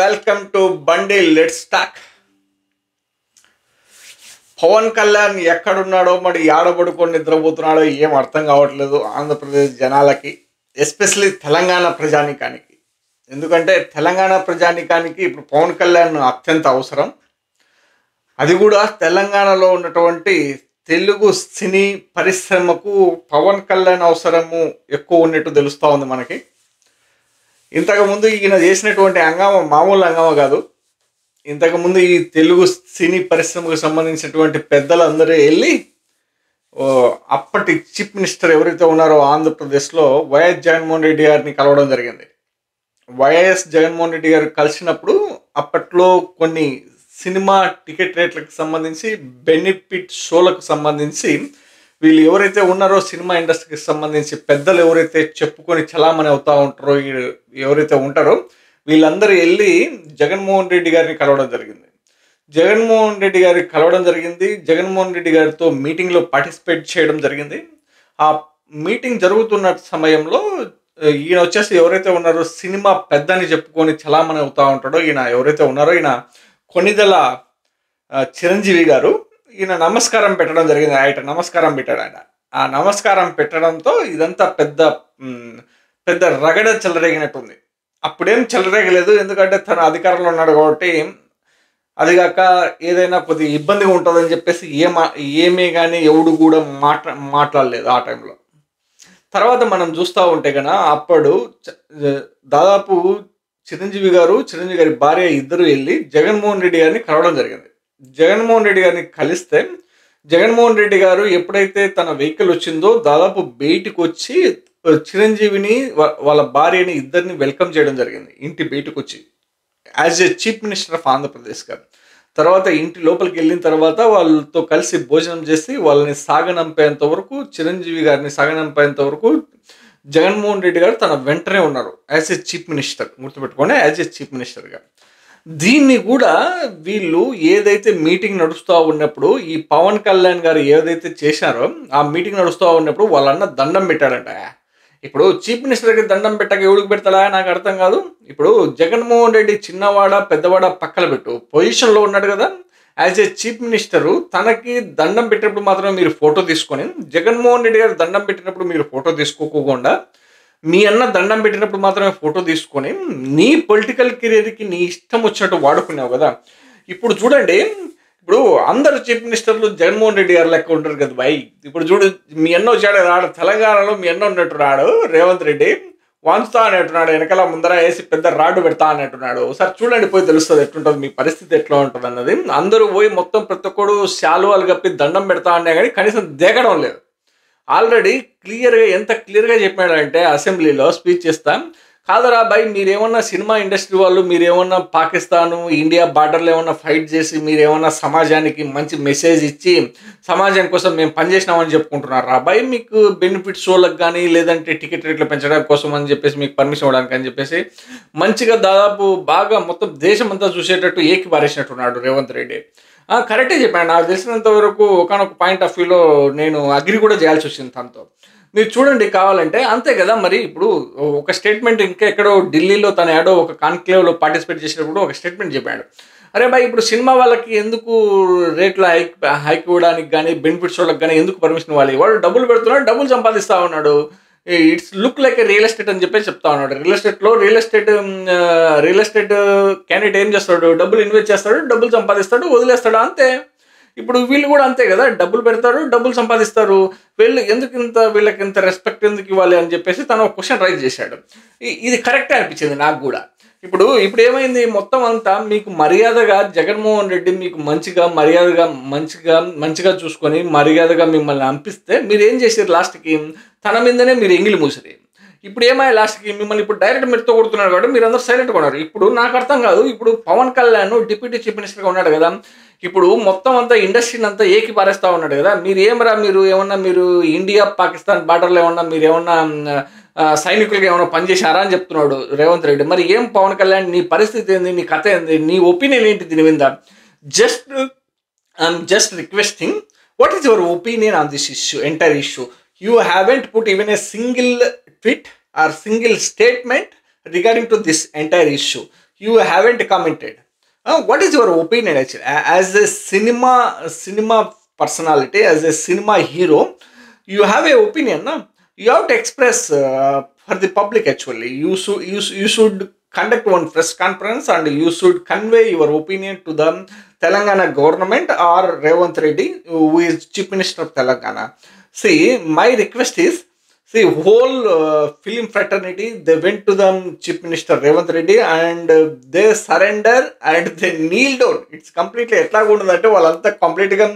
Welcome to బండి let's talk. Pawan Kalyan ఎక్కడున్నాడో మరి ఆడబడుకొని నిద్రపోతున్నాడో ఏం అర్థం కావట్లేదు ఆంధ్రప్రదేశ్ జనాలకి, ఎస్పెషలీ తెలంగాణ ప్రజానికానికి. ఎందుకంటే తెలంగాణ ప్రజానికానికి ఇప్పుడు పవన్ కళ్యాణ్ అత్యంత అవసరం. అది కూడా తెలంగాణలో ఉన్నటువంటి తెలుగు సినీ పరిశ్రమకు పవన్ కళ్యాణ్ అవసరము ఎక్కువ ఉన్నట్టు తెలుస్తూ ఉంది మనకి. ఇంతకుముందు ఈయన చేసినటువంటి హంగామా మామూలు హంగామా కాదు. ఇంతకుముందు ఈ తెలుగు సినీ పరిశ్రమకు సంబంధించినటువంటి పెద్దలందరూ వెళ్ళి అప్పటి చీఫ్ మినిస్టర్ ఎవరైతే ఉన్నారో ఆంధ్రప్రదేశ్లో వైఎస్ జగన్మోహన్ రెడ్డి గారిని కలవడం జరిగింది. వైఎస్ జగన్మోహన్ రెడ్డి గారు కలిసినప్పుడు అప్పట్లో కొన్ని సినిమా టికెట్ రేట్లకు సంబంధించి, బెనిఫిట్ షోలకు సంబంధించి వీళ్ళు ఎవరైతే ఉన్నారో సినిమా ఇండస్ట్రీకి సంబంధించి పెద్దలు ఎవరైతే చెప్పుకొని చలామణి అవుతూ ఉంటారో, ఎవరైతే ఉంటారో వీళ్ళందరూ వెళ్ళి జగన్మోహన్ రెడ్డి గారిని కలవడం జరిగింది. జగన్మోహన్ రెడ్డి గారితో మీటింగ్లో పార్టిసిపేట్ చేయడం జరిగింది. ఆ మీటింగ్ జరుగుతున్న సమయంలో ఈయన వచ్చేసి ఎవరైతే ఉన్నారో సినిమా పెద్దని చెప్పుకొని చలామణి అవుతూ ఉంటాడో ఈయన కొణిదెల చిరంజీవి గారు, ఈయన నమస్కారం పెట్టడం జరిగింది. ఆయన నమస్కారం పెట్టాడు. ఆ నమస్కారం పెట్టడంతో ఇదంతా పెద్ద రగడ చెలరేగినట్టుంది. అప్పుడేం చెలరేగలేదు, ఎందుకంటే తను అధికారంలో ఉన్నాడు కాబట్టి. అదిగాక ఏదైనా కొద్దిగా ఇబ్బందిగా ఉంటుందని చెప్పేసి ఏమీ కానీ ఎవడు కూడా మాట్లాడలేదు ఆ టైంలో. తర్వాత మనం చూస్తూ ఉంటే కనుక అప్పుడు దాదాపు చిరంజీవి గారి భార్య ఇద్దరు వెళ్ళి జగన్మోహన్ రెడ్డి గారిని కలవడం జరిగింది. జగన్మోహన్ రెడ్డి గారిని కలిస్తే జగన్మోహన్ రెడ్డి గారు ఎప్పుడైతే తన వెహికల్ వచ్చిందో దాదాపు బయటికి వచ్చి చిరంజీవిని వాళ్ళ భార్యని ఇద్దరిని వెల్కమ్ చేయడం జరిగింది. ఇంటి బయటకు వచ్చి as a chief minister of Andhra Pradesh గారు. తర్వాత ఇంటి లోపలికి వెళ్ళిన తర్వాత వాళ్ళతో కలిసి భోజనం చేసి వాళ్ళని సాగనంపేంత వరకు, చిరంజీవి గారిని సాగనంపేంత వరకు జగన్మోహన్ రెడ్డి గారు తన వెంటనే ఉన్నారు యాజ్ ఏ చీఫ్ మినిస్టర్. గుర్తుపెట్టుకోండి, యాజ్ ఏ చీఫ్ మినిస్టర్గా. దీన్ని కూడా వీళ్ళు ఏదైతే మీటింగ్ నడుస్తూ ఉన్నప్పుడు ఈ పవన్ కళ్యాణ్ గారు ఏదైతే చేశారో ఆ మీటింగ్ నడుస్తూ ఉన్నప్పుడు వాళ్ళన్న దండం పెట్టాడంట. ఇప్పుడు చీఫ్ మినిస్టర్కి దండం పెట్టక ఎవడికి పెడతాడా నాకు అర్థం కాదు. ఇప్పుడు జగన్మోహన్ రెడ్డి చిన్నవాడ పెద్దవాడ పక్కన పెట్టు, పొజిషన్లో ఉన్నాడు కదా. యాజ్ ఏ చీఫ్ మినిస్టరు తనకి దండం పెట్టినప్పుడు మాత్రమే మీరు ఫోటో తీసుకొని, జగన్మోహన్ రెడ్డి గారు దండం పెట్టినప్పుడు మీరు ఫోటో తీసుకోకుండా, మీ అన్న దండం పెట్టినప్పుడు మాత్రమే ఫోటో తీసుకొని నీ పొలిటికల్ కెరీర్కి నీ ఇష్టం వచ్చినట్టు వాడుకున్నావు కదా. ఇప్పుడు చూడండి, ఇప్పుడు అందరు చీఫ్ మినిస్టర్లు జగన్మోహన్ రెడ్డి గారు లెక్క ఉంటారు కదా బాయ్. ఇప్పుడు చూడు, మీ అన్న వచ్చాడు రాడు, తెలంగాణలో మీ అన్న ఉన్నట్టు రాడు రేవంత్ రెడ్డి, వాంచుతా అనేట్టున్నాడు, వెనకాల ముందర వేసి పెద్ద రాడ్డు పెడతా అనేట్టున్నాడు. ఒకసారి చూడండి, పోయి తెలుస్తుంది ఎట్లుంటుంది, మీ పరిస్థితి ఎట్లా ఉంటుంది అన్నది. అందరూ పోయి మొత్తం ప్రతి ఒక్కడు శాలువాలు కప్పి దండం పెడతా అన్నా కానీ కనీసం దిగడం లేదు. ఆల్రెడీ ఎంత క్లియర్గా చెప్పాడంటే అసెంబ్లీలో స్పీచ్ చేస్తాం, కాదరా బాయ్, మీరేమన్నా సినిమా ఇండస్ట్రీ వాళ్ళు, మీరేమన్నా పాకిస్తాను ఇండియా బార్డర్లో ఏమన్నా ఫైట్ చేసి మీరేమన్నా సమాజానికి మంచి మెసేజ్ ఇచ్చి సమాజం కోసం మేము పనిచేసినామని చెప్పుకుంటున్నారు రా బాయ్. మీకు బెనిఫిట్ షోలకు కానీ లేదంటే టికెట్ రేట్లు పెంచడం కోసం అని చెప్పేసి మీకు పర్మిషన్ ఇవ్వడానికి అని చెప్పేసి మంచిగా దాదాపు బాగా మొత్తం దేశం అంతా చూసేటట్టు ఏకి పారేసినట్టున్నాడు రేవంత్ రెడ్డి. కరెక్టే చెప్పాను. నాకు తెలిసినంత వరకు ఒకనొక పాయింట్ ఆఫ్ వ్యూలో నేను అగ్రి కూడా చేయాల్సి వచ్చింది తనతో. మీరు చూడండి కావాలంటే, అంతే కదా. మరి ఇప్పుడు ఒక స్టేట్మెంట్ ఇంకా ఎక్కడో ఢిల్లీలో తన ఏడో ఒక కాన్క్లేవ్లో పార్టిసిపేట్ చేసినప్పుడు ఒక స్టేట్మెంట్ చెప్పాడు. అరే బాయ్, ఇప్పుడు సినిమా వాళ్ళకి ఎందుకు రేట్ల హైక్ ఇవ్వడానికి కానీ బెనిఫిట్ షోలకు కానీ ఎందుకు పర్మిషన్ ఇవ్వాలి? వాడు డబ్బులు పెడుతున్నాడు, డబ్బులు సంపాదిస్తూ ఉన్నాడు. It's look like A real estate అని చెప్పేసి చెప్తా ఉన్నాడు. రియల్ ఎస్టేట్ క్యాండిడేట్ ఏం చేస్తాడు? డబ్బులు ఇన్వెస్ట్ చేస్తాడు, డబ్బులు సంపాదిస్తాడు, వదిలేస్తాడు, అంతే. ఇప్పుడు వీళ్ళు కూడా అంతే కదా, డబ్బులు పెడతారు, డబ్బులు సంపాదిస్తారు. వీళ్ళకి ఇంత రెస్పెక్ట్ ఎందుకు ఇవ్వాలి అని చెప్పేసి తను ఒక క్వశ్చన్ రైజ్ చేశాడు. ఇది కరెక్టే అనిపించింది నాకు కూడా. ఇప్పుడు ఏమైంది, మొత్తం అంతా మీకు మర్యాదగా జగన్మోహన్ రెడ్డి మీకు మంచిగా చూసుకొని మర్యాదగా మిమ్మల్ని పంపిస్తే మీరు ఏం చేశారు? లాస్ట్కి తన మీదనే మీరు ఎంగిలి మూసారు. ఇప్పుడు ఏమయ్యా లాస్ట్కి మిమ్మల్ని ఇప్పుడు డైరెక్ట్ మెరుతో కొడుతున్నారు కాబట్టి మీరు అందరూ సైలెంట్గా ఉన్నారు. ఇప్పుడు నాకు అర్థం కాదు, ఇప్పుడు పవన్ కళ్యాణ్ డిప్యూటీ చీఫ్ మినిస్టర్గా ఉన్నాడు కదా, ఇప్పుడు మొత్తం అంతా ఇండస్ట్రీని అంతా ఏకి పారేస్తూ ఉన్నాడు కదా. మీరు ఏమన్నా ఇండియా పాకిస్తాన్ బార్డర్లో ఏమన్నా సైనికులుగా ఏమైనా పనిచేశారా అని చెప్తున్నాడు రేవంత్ రెడ్డి. మరి ఏం పవన్ కళ్యాణ్, నీ పరిస్థితి ఏంది, నీ కథ ఏంది, నీ ఒపీనియన్ ఏంటి దీని మీద? I'm just requesting, what is your opinion on this issue, entire issue? You haven't put even a single tweet or single statement regarding to this entire issue. You haven't commented. What is your opinion actually? As a cinema personality, as a cinema hero, you have a opinion, no? You have to express for the public actually. You should conduct one press conference and you should convey your opinion to the Telangana government or Revanth Reddy, who is Chief Minister of Telangana. See, my request is, see, whole film fraternity, they went to the Chief Minister Revanth Reddy and they surrender and they kneel down. It's completely ఎట్లా ఉండదంటే వాళ్ళంతా కంప్లీట్గా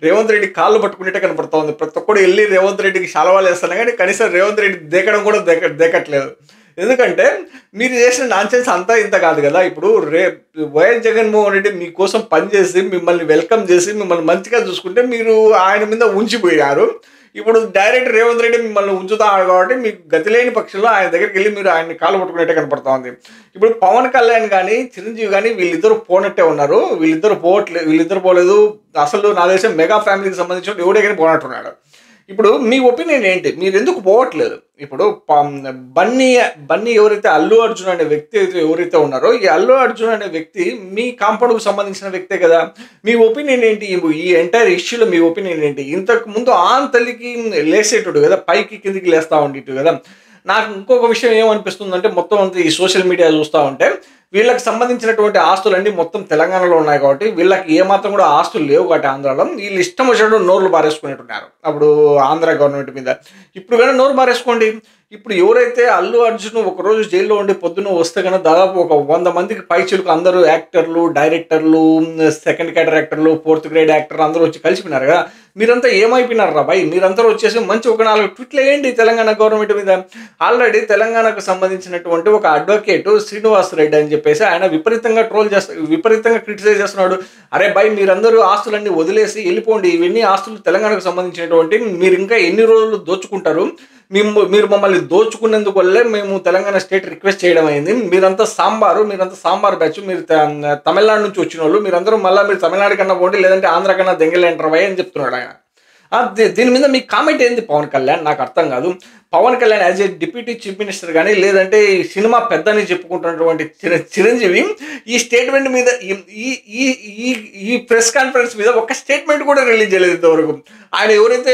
రేవంత్ రెడ్డి కాళ్ళు పట్టుకునేట్టే కనపడుతుంది. ప్రతి ఒక్కడు వెళ్ళి రేవంత్ రెడ్డికి శాలవాలు వేస్తాను కానీ కనీసం రేవంత్ రెడ్డి దేకడం కూడా దేకట్లేదు. ఎందుకంటే మీరు చేసిన నాన్సెన్స్ అంతా ఇంత కాదు కదా. ఇప్పుడు వైఎస్ జగన్మోహన్ రెడ్డి మీకోసం పనిచేసి మిమ్మల్ని వెల్కమ్ చేసి మిమ్మల్ని మంచిగా చూసుకుంటే మీరు ఆయన మీద ఉంచిపోయారు. ఇప్పుడు డైరెక్ట్ రేవంత్ రెడ్డి మిమ్మల్ని ఉంచుతాడు కాబట్టి మీకు గతి లేని పక్షంలో ఆయన దగ్గరికి వెళ్ళి మీరు ఆయన్ని కాలు పట్టుకునేట్టే కనపడతా ఉంది. ఇప్పుడు పవన్ కళ్యాణ్ కానీ చిరంజీవి కానీ వీళ్ళిద్దరు పోనట్టే ఉన్నారు. వీళ్ళిద్దరు పోలేదు. అసలు నా దేశం మెగా ఫ్యామిలీకి సంబంధించిన ఎవడే కానీ పోనట్టున్నాడు. ఇప్పుడు మీ ఒపీనియన్ ఏంటి? మీరు ఎందుకు పోవట్లేదు? ఇప్పుడు బన్నీ ఎవరైతే అల్లు అర్జున్ అనే వ్యక్తి ఎవరైతే ఉన్నారో, ఈ అల్లు అర్జున్ అనే వ్యక్తి మీ కాంపౌండ్కు సంబంధించిన వ్యక్తే కదా. మీ ఒపీనియన్ ఏంటి? ఈ ఎంటైర్ ఇష్యూలో మీ ఒపీనియన్ ఏంటి? ఇంతకు ముందు ఆన్ తల్లికి లేసేటోడు కదా, పైకి కిందికి లేస్తూ ఉండేటు కదా. నాకు ఇంకొక విషయం ఏమనిపిస్తుందంటే, మొత్తం అంతా ఈ సోషల్ మీడియా చూస్తూ ఉంటే వీళ్ళకి సంబంధించినటువంటి ఆస్తులన్నీ మొత్తం తెలంగాణలో ఉన్నాయి కాబట్టి వీళ్ళకి ఏమాత్రం కూడా ఆస్తులు లేవు కాబట్టి ఆంధ్రాలో వీళ్ళు ఇష్టం వచ్చినట్టు నోర్లు బారేసుకునేట్టున్నారు అప్పుడు ఆంధ్ర గవర్నమెంట్ మీద. ఇప్పుడు కానీ నోరు బారేసుకోండి. ఇప్పుడు ఎవరైతే అల్లు అర్జున్ ఒకరోజు జైల్లో ఉండి పొద్దున్న వస్తే కన్నా దాదాపు ఒక 100 మందికి పైచులకు అందరూ యాక్టర్లు, డైరెక్టర్లు, సెకండ్ కేటర్ యాక్టర్లు, 4th గ్రేడ్ యాక్టర్లు అందరూ వచ్చి కలిసిపోయినారు కదా. మీరంతా ఏమైపోయినారు రా బాయ్? మీరందరూ వచ్చేసి మంచి ఒక 4 ట్వీట్లు వేయండి తెలంగాణ గవర్నమెంట్ మీద. ఆల్రెడీ తెలంగాణకు సంబంధించినటువంటి ఒక అడ్వకేట్ శ్రీనివాస్ రెడ్డి అని చెప్పేసి ఆయన విపరీతంగా క్రిటిసైజ్ చేస్తున్నాడు. అరే బాయ్, మీరందరూ ఆస్తులన్నీ వదిలేసి వెళ్ళిపోండి, ఇవన్నీ ఆస్తులు తెలంగాణకు సంబంధించినటువంటి, మీరు ఇంకా ఎన్ని రోజులు దోచుకుంటారు, మీరు మమ్మల్ని దోచుకునేందుకు వల్లే మేము తెలంగాణ స్టేట్ రిక్వెస్ట్ చేయడం అయింది. మీరంతా సాంబార్ బ్యాచ్, మీరు తమిళనాడు నుంచి వచ్చిన వాళ్ళు, మీరందరూ మళ్ళీ మీరు తమిళనాడు కన్నా పోండి, లేదంటే ఆంధ్ర కన్నా దెంగలేంటారు అని చెప్తున్నాడు ఆయన. దీని మీద మీ కామెంట్ ఏంది పవన్ కళ్యాణ్? నాకు అర్థం కాదు. Pawan Kalyan as a deputy chief minister కానీ, లేదంటే సినిమా పెద్దని చెప్పుకుంటున్నటువంటి చిరంజీవి ఈ స్టేట్మెంట్ మీద, ఈ ప్రెస్ కాన్ఫరెన్స్ మీద ఒక స్టేట్మెంట్ కూడా రిలీజ్ చేయలేదు ఇంతవరకు. ఆయన ఎవరైతే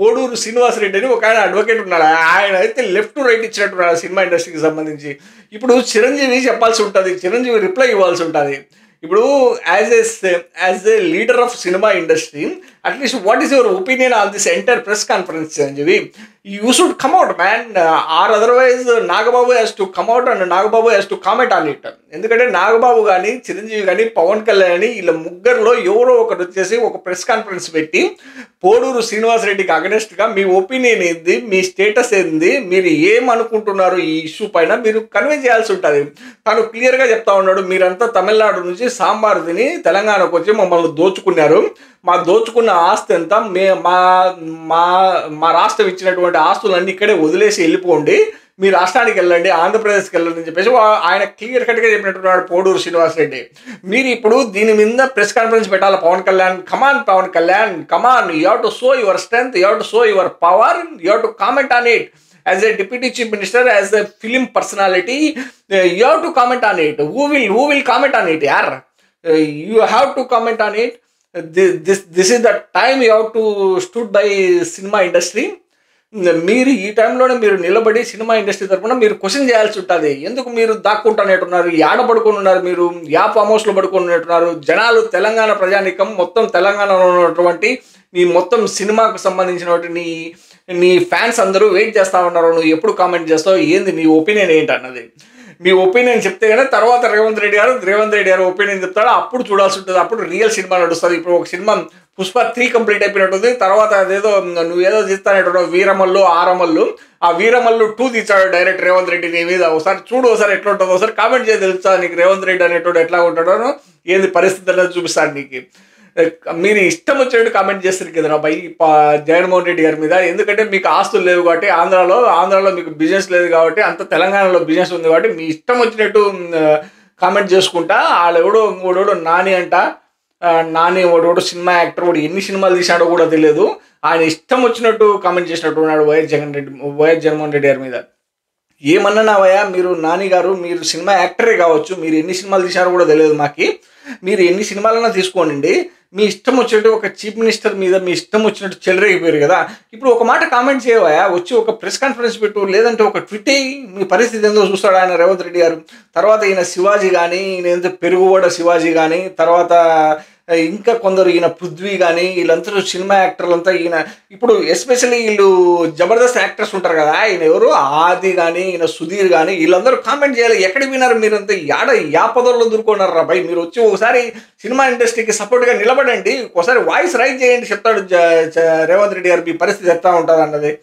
పోడూరు శ్రీనివాస్ రెడ్డి అని ఒక ఆయన అడ్వకేట్ ఉన్నాడు, ఆయన అయితే లెఫ్ట్ టు రైట్ ఇచ్చినట్టున్నాడు సినిమా ఇండస్ట్రీకి సంబంధించి. ఇప్పుడు చిరంజీవి చెప్పాల్సి ఉంటుంది, చిరంజీవి రిప్లై ఇవ్వాల్సి ఉంటుంది. ఇప్పుడు as a leader of cinema industry, at least what is your opinion on this entire press conference Chiranjeevi? You should come out, man, or otherwise Nagababu has to come out and Nagababu has to comment on it. ఎందుకంటే నాగబాబు కానీ చిరంజీవి కానీ పవన్ కళ్యాణ్ అని వీళ్ళ ముగ్గురులో ఎవరో ఒకరు వచ్చేసి ఒక ప్రెస్ కాన్ఫరెన్స్ పెట్టి పోడూరు శ్రీనివాస్ రెడ్డికి అగనెస్ట్గా మీ ఒపీనియన్ ఏంది, మీ స్టేటస్ ఏంది, మీరు ఏమనుకుంటున్నారు ఈ ఇష్యూ పైన మీరు కన్వే చేయాల్సి ఉంటుంది. తను క్లియర్గా చెప్తా ఉన్నాడు, మీరంతా తమిళనాడు నుంచి సాంబార్ తిని తెలంగాణకు వచ్చి మమ్మల్ని దోచుకున్నారు, మా దోచుకున్న ఆస్తి ఎంత, మా రాష్ట్రం ఇచ్చినటువంటి ఆస్తులన్నీ ఇక్కడే వదిలేసి వెళ్ళిపోండి, మీ రాష్ట్రానికి వెళ్ళండి, ఆంధ్రప్రదేశ్కి వెళ్ళండి అని చెప్పేసి ఆయన క్లియర్ కట్గా చెప్పినట్టున్నాడు పోడూరు శ్రీనివాస్ రెడ్డి. మీరు ఇప్పుడు దీని మీద ప్రెస్ కాన్ఫరెన్స్ పెట్టాలి Pawan Kalyan. Come on Pawan Kalyan, come on, you have to show your strength, you have to show your power, you have to comment on it. As a deputy chief minister, as a film personality, you have to comment on it. Who will comment on it, yaar? You have to comment on it. This is the time you have to stood by cinema industry. మీరు ఈ టైంలోనే మీరు నిలబడి cinema industry తరఫున మీరు question చేయాల్సి ఉంటుంది. ఎందుకు మీరు దాక్కుంటున్నట్టున్నారు, యాడ పడుకొని ఉన్నారు, మీరు యా ఫామ్ హౌస్లో పడుకున్నట్టున్నారు? జనాలు, తెలంగాణ ప్రజానీకం మొత్తం తెలంగాణలో ఉన్నటువంటి నీ మొత్తం సినిమాకు సంబంధించినటువంటి నీ ఫ్యాన్స్ అందరూ వెయిట్ చేస్తూ ఉన్నారు, నువ్వు ఎప్పుడు కామెంట్ చేస్తావు, ఏంది నీ ఒపీనియన్ ఏంటి అన్నది. మీ ఒపీనియన్ చెప్తే కానీ తర్వాత రేవంత్ రెడ్డి గారు ఒపీనియన్ చెప్తాడు, అప్పుడు చూడాల్సి ఉంటుంది, అప్పుడు రియల్ సినిమా నడుస్తుంది. ఇప్పుడు ఒక సినిమా పుష్ప 3 కంప్లీట్ అయిపోయినట్టుంది, తర్వాత అదేదో నువ్వేదో తీస్తానంటున్నావు వీరమల్లు, ఆరమల్లు, ఆ వీరమల్లు 2 తీస్తాడు డైరెక్ట్ రేవంత్ రెడ్డి నీ మీద. ఒకసారి చూడు, ఒకసారి ఎట్లా ఉంటుందో ఒకసారి కామెంట్ చేసి తెలుస్తా నీకు రేవంత్ రెడ్డి అనేటోడు ఎట్లా ఉంటాడో, ఏంది పరిస్థితి అనేది చూపిస్తాడు నీకు. మీరు ఇష్టం వచ్చినట్టు కామెంట్ చేస్తారు కదా బై జగన్మోహన్ రెడ్డి గారి మీద. ఎందుకంటే మీకు ఆస్తులు లేవు కాబట్టి, ఆంధ్రాలో మీకు బిజినెస్ లేదు కాబట్టి, అంత తెలంగాణలో బిజినెస్ ఉంది కాబట్టి మీ ఇష్టం వచ్చినట్టు కామెంట్ చేసుకుంటా. వాడెవడో నాని ఒకడు సినిమా యాక్టర్, వాడు ఎన్ని సినిమాలు తీసాడో కూడా తెలియదు, ఆయన ఇష్టం వచ్చినట్టు కామెంట్ చేసినట్టు ఉన్నాడు వైఎస్ జగన్మోహన్ రెడ్డి గారి మీద. ఏమన్నావయ్యా మీరు నాని గారు, మీరు సినిమా యాక్టరే కావచ్చు, మీరు ఎన్ని సినిమాలు తీశారో కూడా తెలియదు మాకి, మీరు ఎన్ని సినిమాలన్నా తీసుకోనండి, మీ ఇష్టం వచ్చినట్టు ఒక చీఫ్ మినిస్టర్ మీద మీ ఇష్టం వచ్చినట్టు చెలరేగిపోయారు కదా, ఇప్పుడు ఒక మాట కామెంట్ చేయవా, వచ్చి ఒక ప్రెస్ కాన్ఫరెన్స్ పెట్టు, లేదంటే ఒక ట్వీట్ అయ్యి మీ పరిస్థితి ఏందో చూస్తాడు ఆయన రేవంత్ రెడ్డి గారు. తర్వాత ఈయన శివాజీ కానీ, ఈయన ఏంటో పెరుగువాడ శివాజీ కానీ, తర్వాత ఇంకా కొందరు ఈయన పృథ్వీ కానీ, వీళ్ళందరూ సినిమా యాక్టర్లంతా ఈయన ఇప్పుడు ఎస్పెషల్లీ వీళ్ళు జబర్దస్త్ యాక్టర్స్ ఉంటారు కదా, ఈయన ఎవరు ఆది కానీ, ఈయన సుధీర్ కానీ, వీళ్ళందరూ కామెంట్ చేయాలి. ఎక్కడికి విన్నారు మీరంతా, యాపదల్లో దూరుకున్నారు రా భయ్, మీరు వచ్చి ఒకసారి సినిమా ఇండస్ట్రీకి సపోర్ట్గా నిలబడండి, ఒకసారి వాయిస్ రైజ్ చేయండి, చెప్తాడు రేవంత్ రెడ్డి గారు మీ పరిస్థితి ఎట్లా ఉంటుంది అన్నది.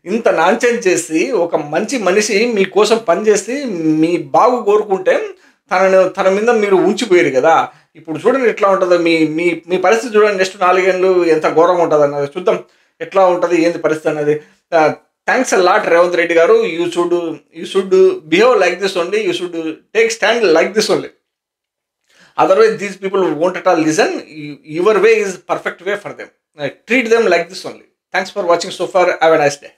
ఇంత నాన్సెన్స్ చేసి ఒక మంచి మనిషి మీకోసం పనిచేసి మీ బాగు కోరుకుంటే తన మీద మీరు ఉంచిపోయారు కదా, ఇప్పుడు చూడండి ఎట్లా ఉంటుందో మీ మీ మీ పరిస్థితి చూడండి. నెక్స్ట్ 4 ఏళ్ళు ఎంత ఘోరంగా ఉంటుంది అన్నది చూద్దాం, ఎట్లా ఉంటుంది ఏంది పరిస్థితి అన్నది. Thanks a lot Revanth Reddy garu. You should behave like this only, you should take stand like this only. Otherwise, these people won't at all listen. Your way is perfect way for them. Treat them like this only. Thanks for watching so far. Have a nice day.